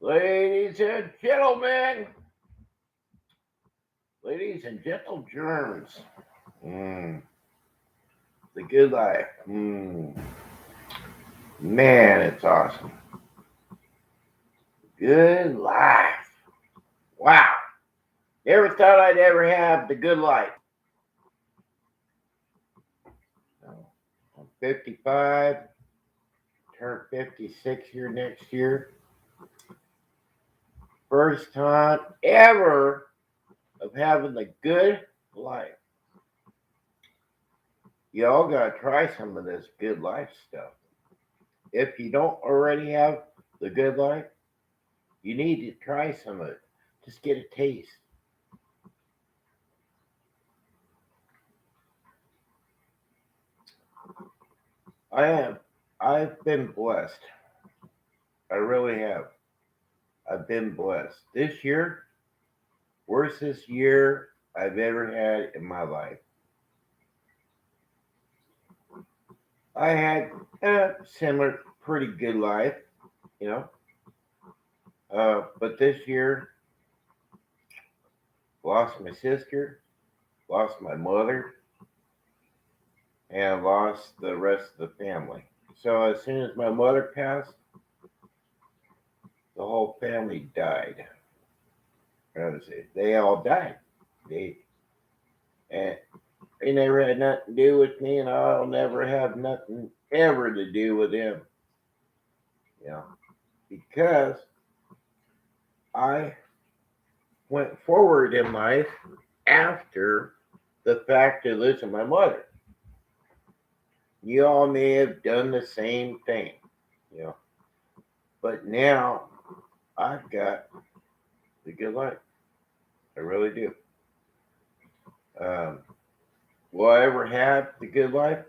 Ladies and gentlemen, ladies and gentle germs, mm, the good life. Man, it's awesome. Good life. Wow. Never thought I'd ever have the good life. So, I'm 55, turn 56 here next year. First time ever of having the good life. Y'all gotta try some of this good life stuff. If you don't already have the good life, you need to try some of it. Just get a taste. I have. I've been blessed. I really have. I've been blessed. This year, worstest year I've ever had in my life. I had a similar, pretty good life, you know. But this year, lost my sister, lost my mother, and lost the rest of the family. So as soon as my mother passed, the whole family died. They all died. They and they never had nothing to do with me, and I'll never have nothing ever to do with them. You know, because I went forward in life after the fact of losing my mother. You all may have done the same thing, you know, but now I've got the good life. I really do. Um, will I ever have the good life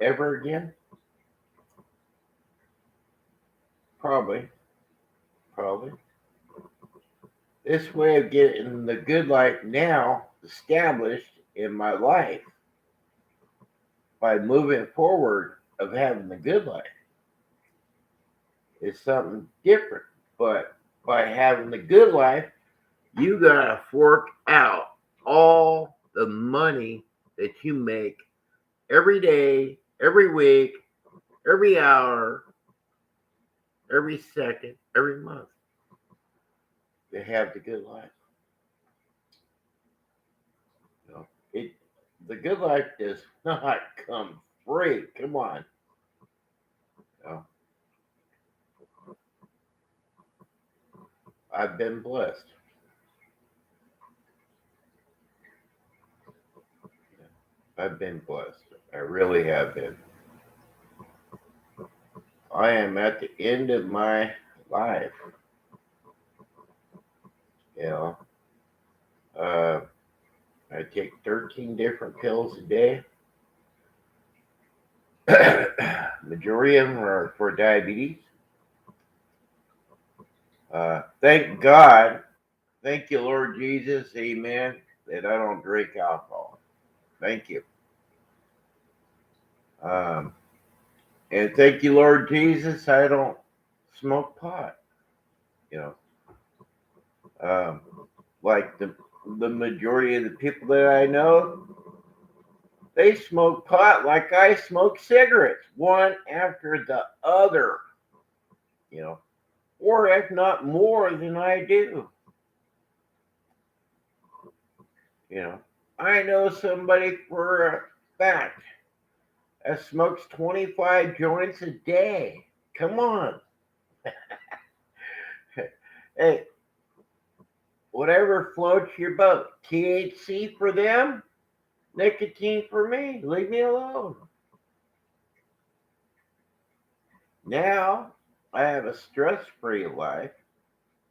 ever again? Probably, probably. This way of getting the good life now established in my life by moving forward of having the good life is something different. But by having the good life, you gotta fork out all the money that you make every day, every week, every hour, every second, every month to have the good life. You know, it the good life does not come free. Come on. You know, I've been blessed. I've been blessed. I really have been. I am at the end of my life. You know, uh, I take 13 different pills a day. Majority of them are for diabetes. Thank God, thank you, Lord Jesus, amen, that I don't drink alcohol. Thank you. Um, and thank you, Lord Jesus, I don't smoke pot. You know, um, like the majority of the people that I know, they smoke pot like I smoke cigarettes, one after the other. You know, or if not more than I do. You know, I know somebody for a fact that smokes 25 joints a day. Come on. Hey, whatever floats your boat. THC for them, nicotine for me. Leave me alone. Now I have a stress free life,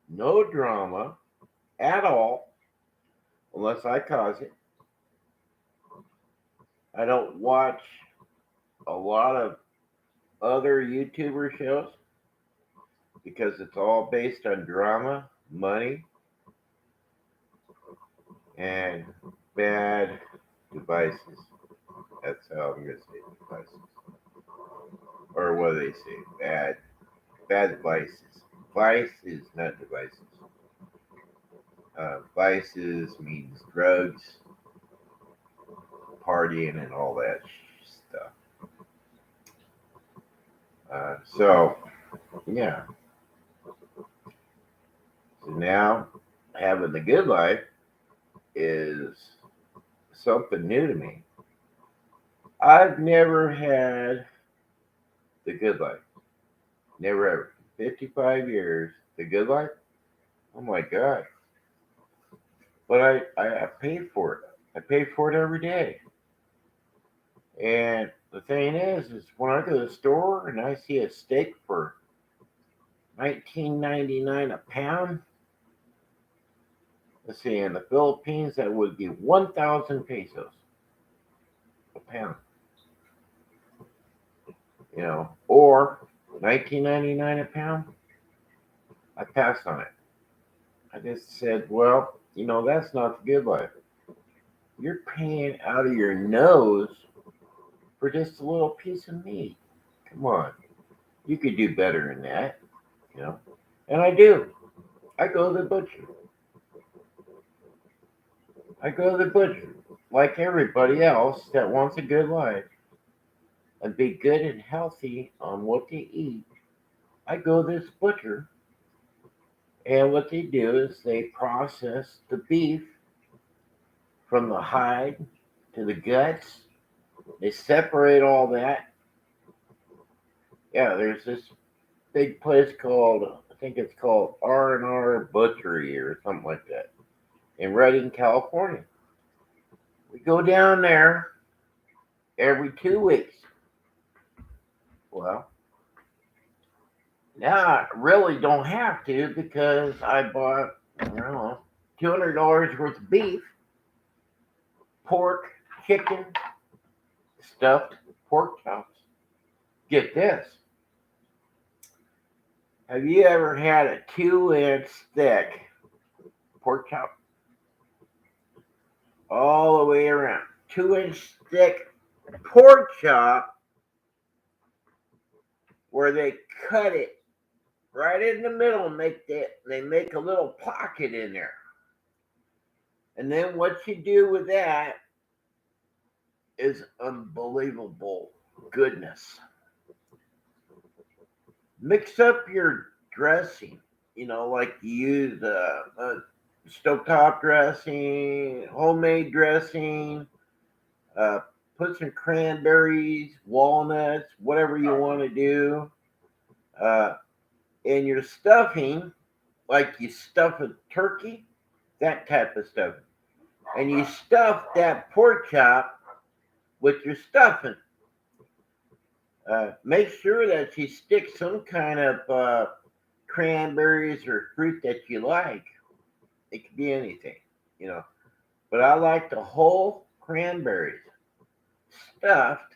no drama at all, unless I cause it. I don't watch a lot of other YouTuber shows because it's all based on drama, money, and bad devices. That's how I'm gonna say devices, or what do they say? Bad devices. vices, not devices. Vices means drugs, partying, and all that stuff. So, yeah. So now, having the good life is something new to me. I've never had the good life. Never ever. 55 years, the good life? Oh my God. But I paid for it. I pay for it every day. And the thing is when I go to the store and I see a steak for 19.99 a pound, let's see, in the Philippines that would be 1,000 pesos a pound, or 19.99 a pound. I passed on it. I just said, well, that's not the good life. You're paying out of your nose for just a little piece of meat. Come on, you could do better than that, you know. And I do. I go to the butcher. I go to the butcher, like everybody else that wants a good life and be good and healthy on what they eat. I go to this butcher, and what they do is they process the beef from the hide to the guts. They separate all that. Yeah, there's this big place called, I think it's called R&R Butchery or something like that in Redding, California. We go down there every 2 weeks. Well, now I really don't have to because I bought, I don't know, $200 worth of beef, pork, chicken, stuffed pork chops. Get this. Have you ever had a 2-inch thick pork chop? All the way around. 2-inch thick pork chop where they cut it right in the middle and they make a little pocket in there. And then what you do with that is unbelievable goodness. Mix up your dressing, like you use stovetop dressing, homemade dressing, uh, put some cranberries, walnuts, whatever you want to do. In your stuffing, like you stuff a turkey, that type of stuff. And you stuff that pork chop with your stuffing. Make sure that you stick some kind of cranberries or fruit that you like. It could be anything, you know. But I like the whole cranberries stuffed,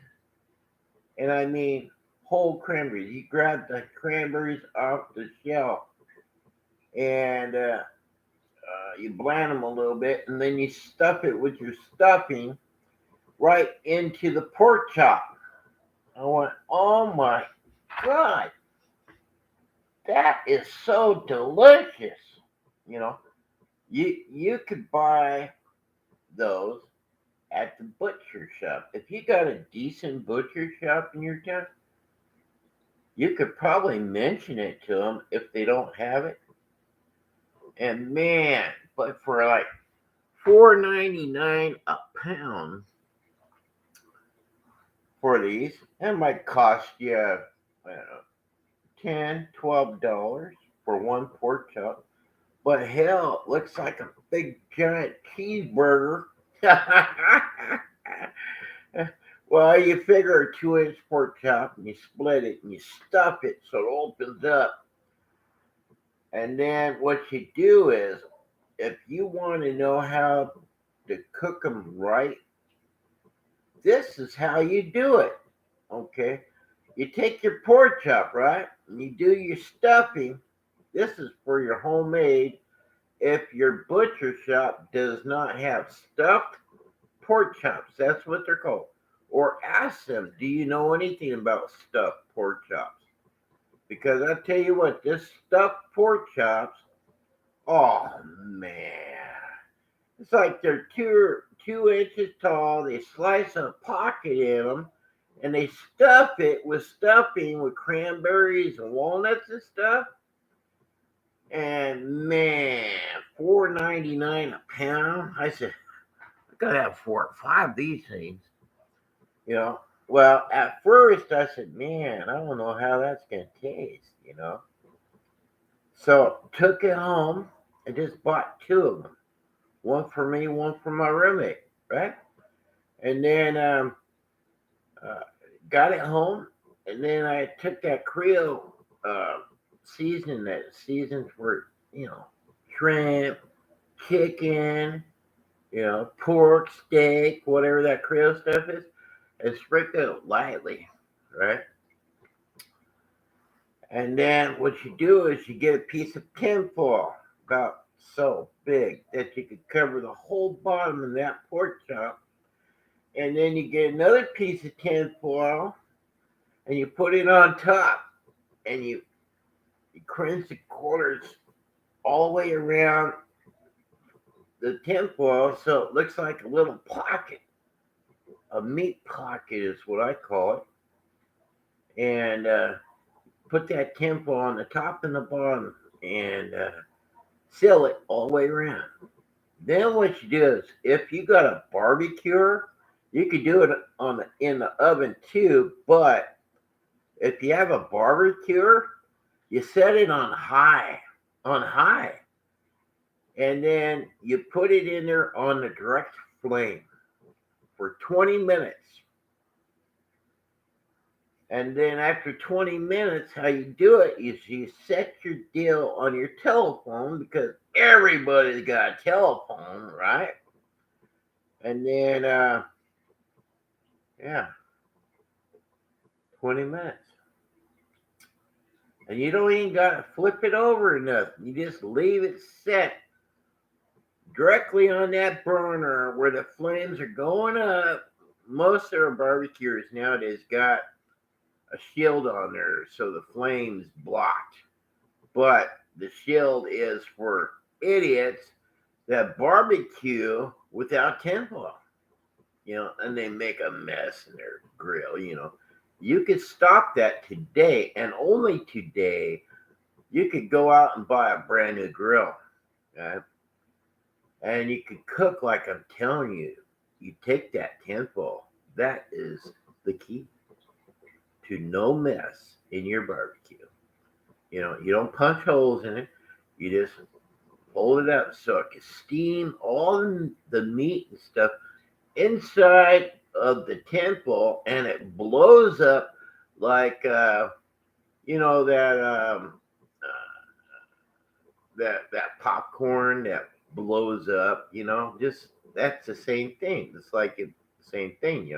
and I mean whole cranberries. You grab the cranberries off the shell and you bland them a little bit, and then you stuff it with your stuffing right into the pork chop. I went, oh my God, that is so delicious. You know, you could buy those at the butcher shop. If you got a decent butcher shop in your town, you could probably mention it to them if they don't have it. And man, but for like $4.99 a pound for these, that might cost you, I don't know, $10, $12 for one pork chop. But hell, it looks like a big giant cheeseburger. Well, you figure a 2-inch pork chop and you split it and you stuff it so it opens up. And then what you do is, if you want to know how to cook them right, this is how you do it. Okay? You take your pork chop, right? And you do your stuffing. This is for your homemade. If your butcher shop does not have stuffed pork chops, that's what they're called. Or ask them, do you know anything about stuffed pork chops? Because I tell you what, this stuffed pork chops, oh man, it's like they're 2 inches tall. They slice a pocket in them, and they stuff it with stuffing with cranberries and walnuts and stuff. And man, $4.99 a pound. I said, I gotta have 4 or 5 of these things. You know. Well, at first I said, man, I don't know how that's gonna taste. So took it home and just bought 2 of them. One for me, one for my roommate, right? And then uh, got it home, and then I took that Creole season that seasons for shrimp, chicken, pork, steak, whatever that Creole stuff is, and sprinkle it lightly, right? And then what you do is you get a piece of tinfoil about so big that you could cover the whole bottom of that pork chop. And then you get another piece of tinfoil and you put it on top and you crunch the corners all the way around the tinfoil so it looks like a little pocket. A meat pocket is what I call it. And put that tinfoil on the top and the bottom and seal it all the way around. Then what you do is, if you got a barbecue, you could do it in the oven too. But if you have a barbecue, you set it on high, and then you put it in there on the direct flame for 20 minutes. And then after 20 minutes, how you do it is you set your deal on your telephone because everybody's got a telephone, right? And then, yeah, 20 minutes. And you don't even got to flip it over or nothing. You just leave it set directly on that burner where the flames are going up. Most of our barbecues nowadays got a shield on there so the flame's blocked. But the shield is for idiots that barbecue without tinfoil, and they make a mess in their grill. You could stop that today, and only today, you could go out and buy a brand new grill, okay? And you could cook like I'm telling you. You take that tinfoil. That is the key to no mess in your barbecue. You don't punch holes in it. You just hold it up so it can steam all the meat and stuff inside of the tinfoil, and it blows up like that popcorn that blows up. Just that's the same thing. It's like the same thing.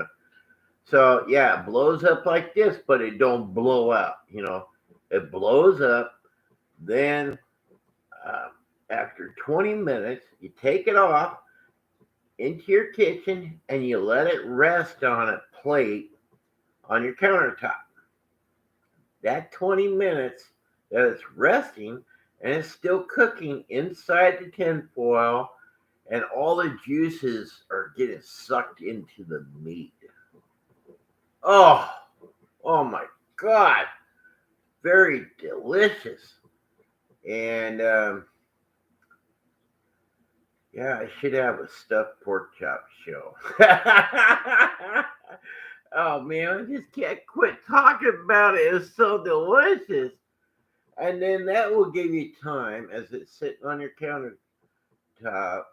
So yeah, it blows up like this, but it don't blow out. It blows up. Then uh, after 20 minutes, you take it off into your kitchen and you let it rest on a plate on your countertop. That 20 minutes that it's resting and it's still cooking inside the tinfoil, and all the juices are getting sucked into the meat. Oh, oh my God. Very delicious. And yeah, I should have a stuffed pork chop show. Oh man, I just can't quit talking about it. It's so delicious. And then that will give you time as it's sitting on your countertop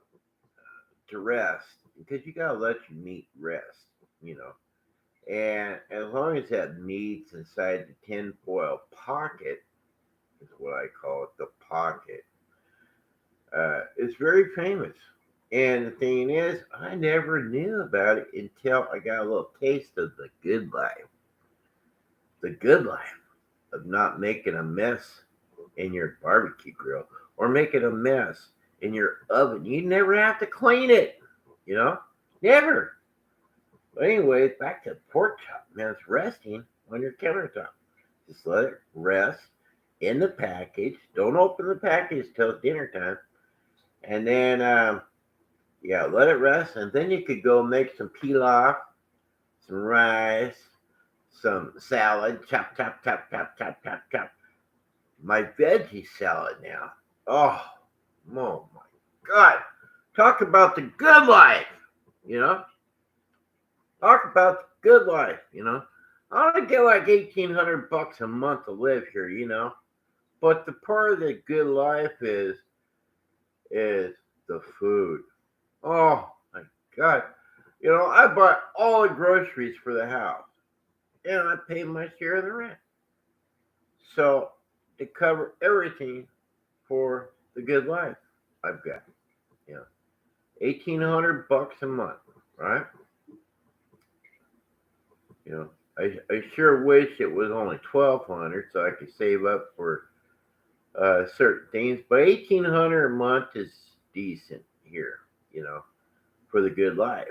to rest because you gotta let your meat rest. And as long as that meat's inside the tinfoil pocket, is what I call it, the pocket, it's very famous. And the thing is, I never knew about it until I got a little taste of the good life. The good life of not making a mess in your barbecue grill or making a mess in your oven. You never have to clean it, never. But anyway, back to pork chop. Man, it's resting on your countertop. Just let it rest in the package. Don't open the package till dinner time. And then, yeah, let it rest. And then you could go make some pilaf, some rice, some salad. Chop, chop, chop, chop, chop, chop, chop. My veggie salad now. Oh, oh my God. Talk about the good life, you know? Talk about the good life, you know? I want to get like $1,800 a month to live here, you know? But the part of the good life is the food. Oh my God. You know, I bought all the groceries for the house and I pay my share of the rent. So to cover everything for the good life I've got, you know, $1,800 a month, right? You know, I sure wish it was only 1,200 so I could save up for certain things, but 1,800 a month is decent here, you know, for the good life.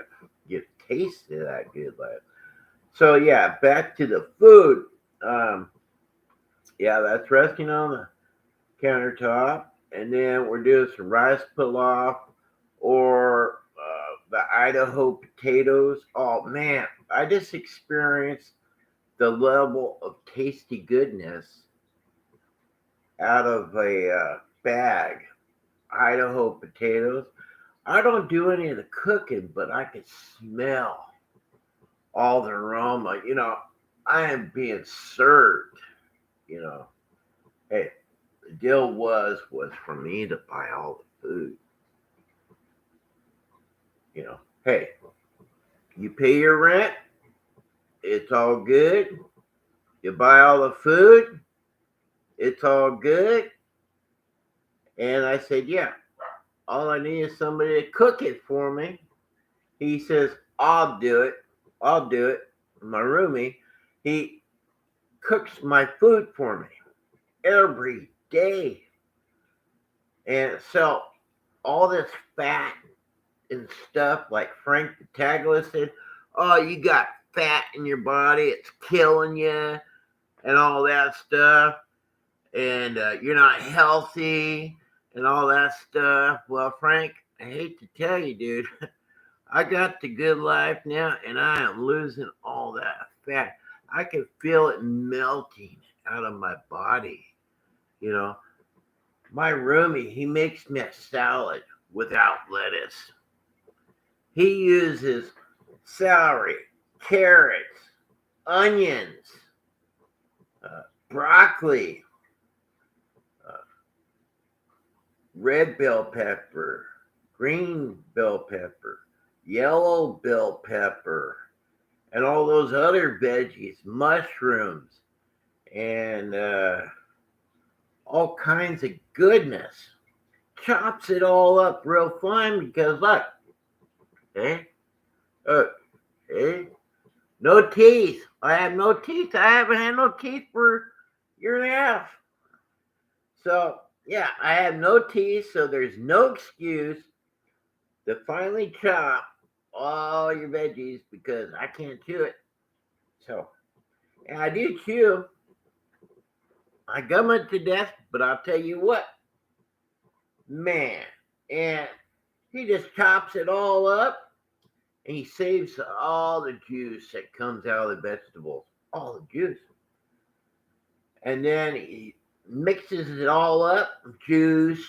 Get a taste of that good life. So yeah, back to the food. Um, yeah, that's resting on the countertop, and then we're doing some rice pilaf or the Idaho potatoes. Oh man, I just experienced the level of tasty goodness out of a bag. Idaho potatoes. I don't do any of the cooking, but I can smell all the aroma. You know, I am being served. You know, hey, the deal was for me to buy all the food. You know, hey, you pay your rent, it's all good. You buy all the food, it's all good. And I said, yeah, all I need is somebody to cook it for me. He says, I'll do it. I'll do it. My roomie, he cooks my food for me every day. And so all this fat and stuff, like Frank Taglish said, oh, you got fat in your body, it's killing you, and all that stuff, and you're not healthy, and all that stuff. Well, Frank, I hate to tell you, dude, I got the good life now, and I am losing all that fat. I can feel it melting out of my body. You know, my roomie, he makes me a salad without lettuce. He uses celery, carrots, onions, broccoli, uh, red bell pepper, green bell pepper, yellow bell pepper, and all those other veggies, mushrooms, and all kinds of goodness. Chops it all up real fine because look, eh? Eh? No teeth. I have no teeth. I haven't had no teeth for a year and a half. So yeah, I have no teeth, so there's no excuse to finally chop all your veggies because I can't chew it. So, and I do chew. I gum it to death, but I'll tell you what, man. And he just chops it all up and he saves all the juice that comes out of the vegetables. All the juice. And then he mixes it all up, juice,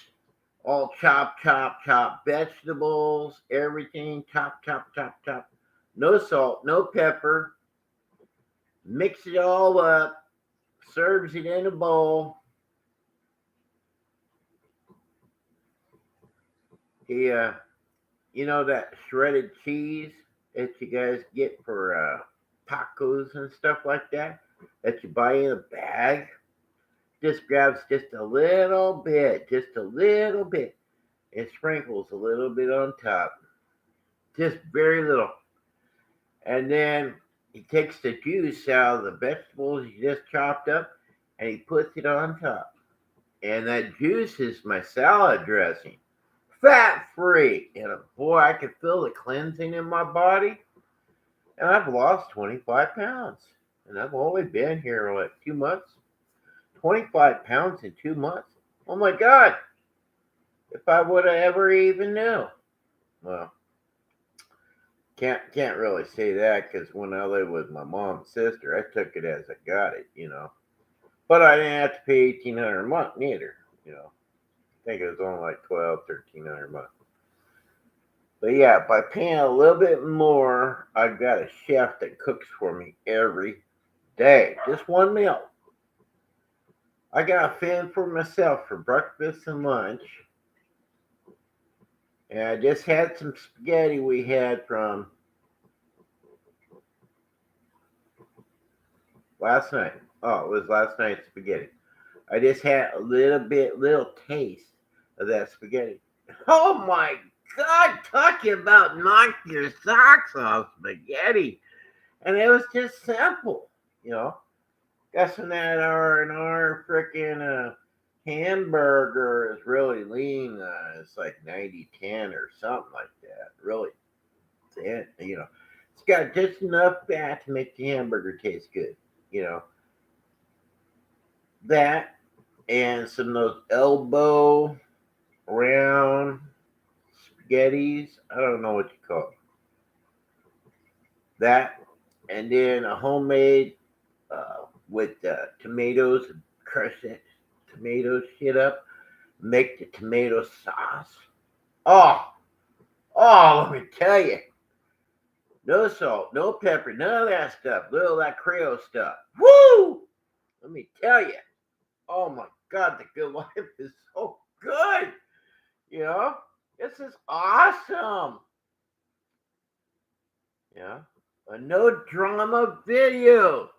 all chop, chop, chop, vegetables, everything, chop, chop, chop, chop. No salt, no pepper. Mix it all up, serves it in a bowl. He, you know that shredded cheese that you guys get for tacos and stuff like that you buy in a bag? Just grabs just a little bit, and sprinkles a little bit on top. Just very little. And then he takes the juice out of the vegetables he just chopped up and he puts it on top. And that juice is my salad dressing. Fat free. And boy, I can feel the cleansing in my body. And I've lost 25 pounds. And I've only been here like 2 months. 25 pounds in 2 months. Oh my God. If I would have ever even knew. Well, can't really say that because when I lived with my mom and sister, I took it as I got it. But I didn't have to pay 1,800 a month neither. I think it was only like 1,200, 1,300 a month. But yeah, by paying a little bit more, I've got a chef that cooks for me every day. Just one meal. I got a fan for myself for breakfast and lunch. And I just had some spaghetti we had from last night. Oh, it was last night's spaghetti. I just had a little taste of that spaghetti. Oh my God, talking about knock your socks off spaghetti. And it was just simple, you know. Got some that R&R freaking hamburger is really lean. It's like 90-10 or something like that. Really thin. It's got just enough fat to make the hamburger taste good. You know that and some of those elbow round spaghettis. I don't know what you call them. That and then a homemade with tomatoes, crush that tomato shit up, make the tomato sauce. Oh, let me tell you, no salt, no pepper, none of that stuff, little of that Creole stuff. Woo! Let me tell you, oh my God, the good life is so good. You know, this is awesome. Yeah, a no drama video.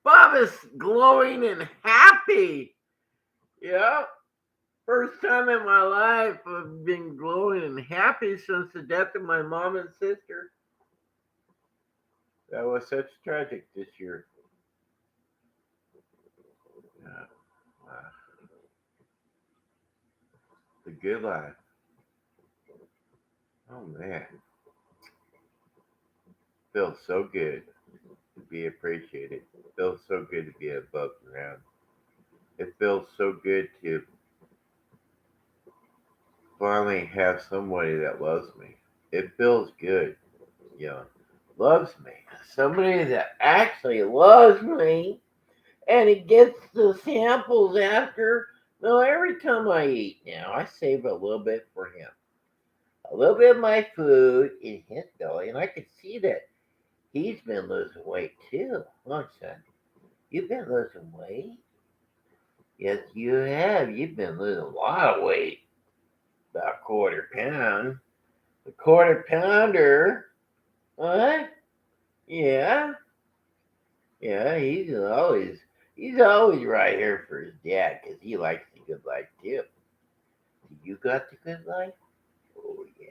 Bob is glowing and happy. Yeah. First time in my life I've been glowing and happy since the death of my mom and sister. That was such tragic this year. Yeah. Wow. The good life. Oh man. Feels so good to be appreciated. Feels so good to be above ground. It feels so good to finally have somebody that loves me. It feels good, you know, loves me. Somebody that actually loves me and he gets the samples after. No, every time I eat now, I save a little bit for him. A little bit of my food in his belly, and I can see that he's been losing weight too. Look, son, you've been losing weight. Yes, you have. You've been losing a lot of weight. About a quarter pound. A quarter pounder. What? Yeah. Yeah, he's always right here for his dad because he likes the good life too. You got the good life? Oh yeah.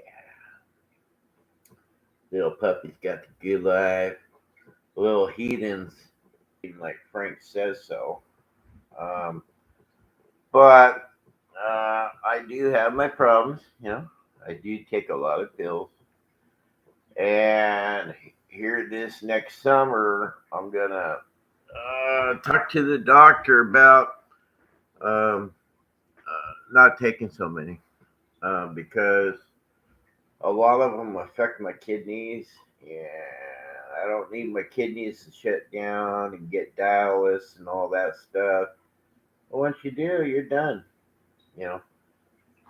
Little puppy's got the good life. Little heathens, like Frank says so. Um, but I do have my problems. I do take a lot of pills. And here this next summer, I'm gonna talk to the doctor about um, not taking so many because a lot of them affect my kidneys, and I don't need my kidneys to shut down and get dialysis and all that stuff. But once you do, you're done. You know.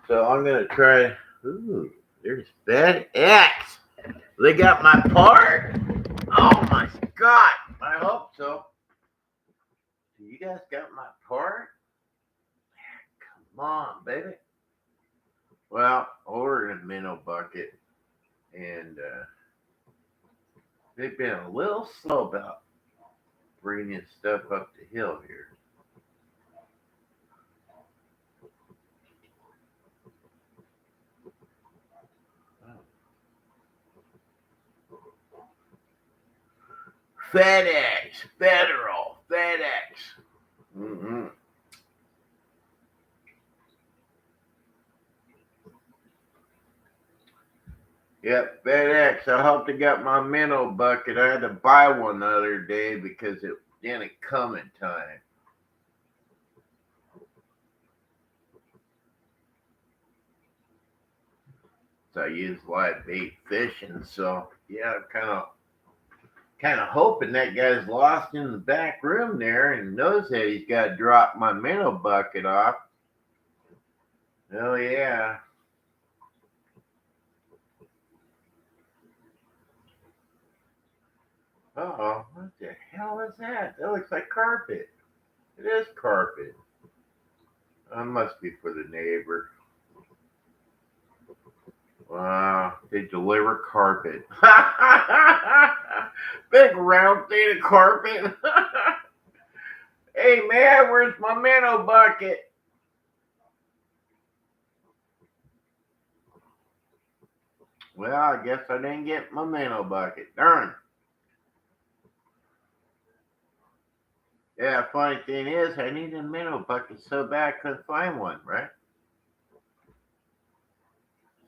So I'm gonna try. Ooh, there's Bed X. They got my part. Oh my God! I hope so. So you guys got my part? Come on, baby. Well, ordered a minnow bucket, and they've been a little slow about bringing stuff up the hill here. FedEx, Federal, FedEx. Mm-hmm. Yep, FedEx. I hope they got my minnow bucket. I had to buy one the other day because it didn't come in time. So I use live bait fishing. So yeah, kind of hoping that guy's lost in the back room there and knows that he's got to drop my minnow bucket off. Oh yeah. Oh, what the hell is that? That looks like carpet. It is carpet. It must be for the neighbor. Wow, they deliver carpet. Big round thing of carpet. Hey man, where's my minnow bucket? Well, I guess I didn't get my minnow bucket. Darn. Yeah, funny thing is, I need a minnow bucket so bad I couldn't find one, right?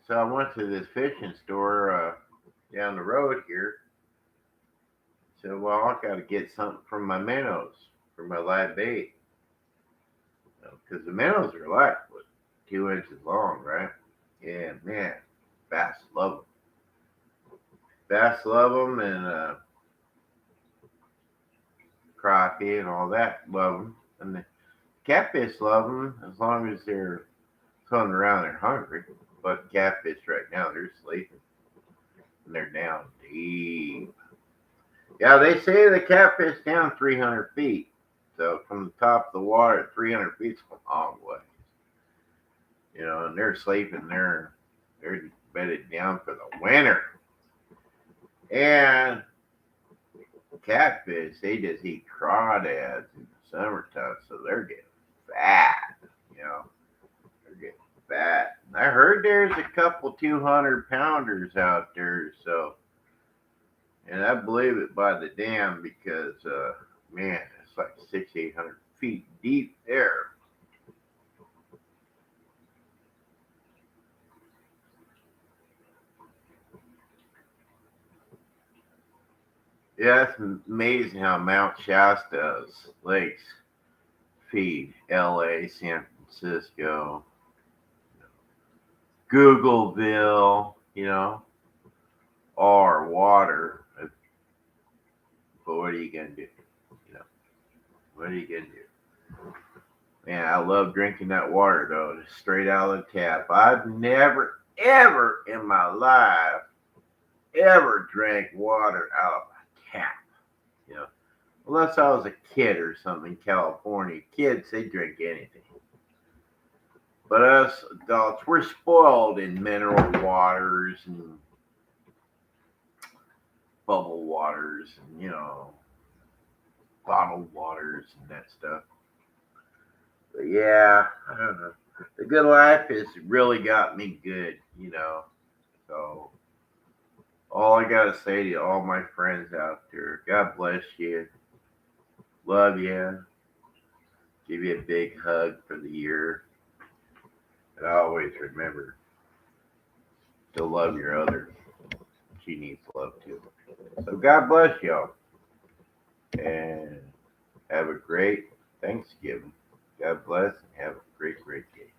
So I went to this fishing store down the road here. So, well, I got to get something from my minnows, for my live bait. Because the minnows are like, what, 2 inches long, right? Yeah, man, bass love them. Bass love them, and crappie and all that love them. And the catfish love them as long as they're swimming around, they're hungry. But catfish right now, they're sleeping. And they're down deep. Yeah, they say the catfish down 300 feet. So from the top of the water, 300 feet's a long way. And they're sleeping there. They're bedded down for the winter. And catfish, they just eat crawdads in the summertime, so they're getting fat. You know, they're getting fat. And I heard there's a couple 200-pounders out there, so, and I believe it by the dam because, man, it's like 600-800 feet deep there. Yeah, it's amazing how Mount Shasta's lakes feed LA, San Francisco, Googleville, all our water. But what are you gonna do? You know, what are you gonna do? Man, I love drinking that water though, just straight out of the tap. I've never, ever in my life ever drank water out of a tap. You know, unless I was a kid or something in California. Kids, they drink anything. But us adults, we're spoiled in mineral waters and bubble waters and, bottled waters and that stuff. But yeah, I don't know. The good life has really got me good. So all I gotta say to all my friends out there, God bless you. Love you. Give you a big hug for the year. And always remember to love your other. She needs love too. So God bless y'all. And have a great Thanksgiving. God bless and have a great, great day.